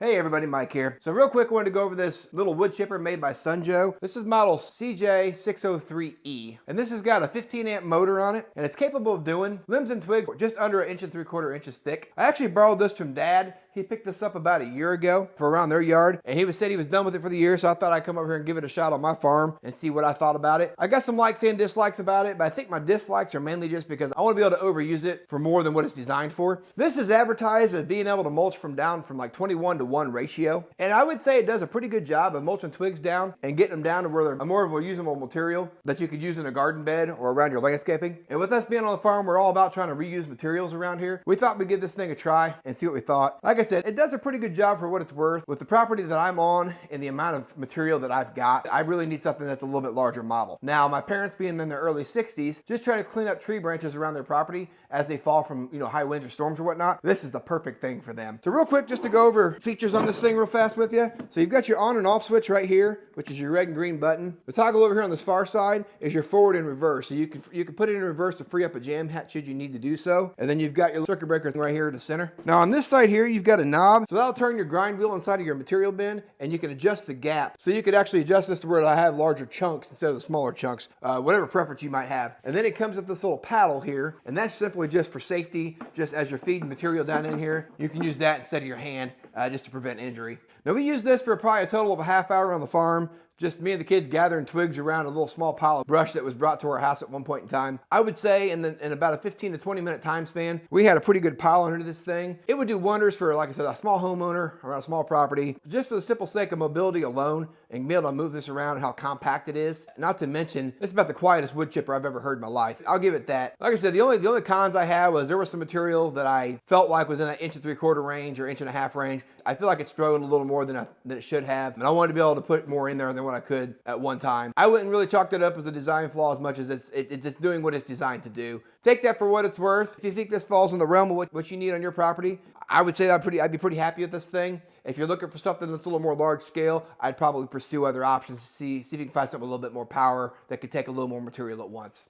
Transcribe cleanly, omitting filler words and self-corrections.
Hey everybody, Mike here. So real quick, I wanted to go over this little wood chipper made by SunJoe. This is model CJ603E, and this has got a 15 amp motor on it, and it's capable of doing limbs and twigs just under 1 3/4 inches thick. I actually borrowed this from Dad. He picked this up about a year ago for around their yard, and he said he was done with it for the year, so I thought I'd come over here and give it a shot on my farm and see what I thought about it. I got some likes and dislikes about it, but I think my dislikes are mainly just because I want to be able to overuse it for more than what it's designed for. This is advertised as being able to mulch down from like 21:1 ratio, and I would say it does a pretty good job of mulching twigs down and getting them down to where they're a more of a usable material that you could use in a garden bed or around your landscaping. And with us being on the farm, we're all about trying to reuse materials around here. We thought we'd give this thing a try and see what we thought. Like I said, it does a pretty good job for what it's worth. With the property that I'm on and the amount of material that I've got, I really need something that's a little bit larger model. Now, my parents being in their early 60s, just trying to clean up tree branches around their property as they fall from, high winds or storms or whatnot, this is the perfect thing for them. So real quick, just to go over features on this thing real fast with you. So you've got your on and off switch right here, which is your red and green button. The toggle over here on this far side is your forward and reverse. So you can put it in reverse to free up a jam hatch should you need to do so. And then you've got your circuit breaker right here at the center. Now on this side here, you've got a knob. So that'll turn your grind wheel inside of your material bin, and you can adjust the gap. So you could actually adjust this to where I have larger chunks instead of the smaller chunks, whatever preference you might have. And then it comes with this little paddle here, and that's simply just for safety, just as you're feeding material down in here. You can use that instead of your hand, just to prevent injury. Now we use this for probably a total of a half hour on the farm. Just me and the kids gathering twigs around a little small pile of brush that was brought to our house at one point in time. I would say in about a 15 to 20 minute time span, we had a pretty good pile under this thing. It would do wonders for, like I said, a small homeowner around a small property, just for the simple sake of mobility alone and being able to move this around and how compact it is. Not to mention, this is about the quietest wood chipper I've ever heard in my life. I'll give it that. Like I said, the only cons I had was there was some material that I felt like was in that 1 3/4 range or 1.5 range. I feel like it struggled a little more than it should have, and I wanted to be able to put more in there than what I could at one time. I wouldn't really chalk that up as a design flaw as much as it's just doing what it's designed to do. Take that for what it's worth. If you think this falls in the realm of what you need on your property, I would say I'd be pretty happy with this thing. If you're looking for something that's a little more large scale, I'd probably pursue other options to see if you can find something with a little bit more power that could take a little more material at once.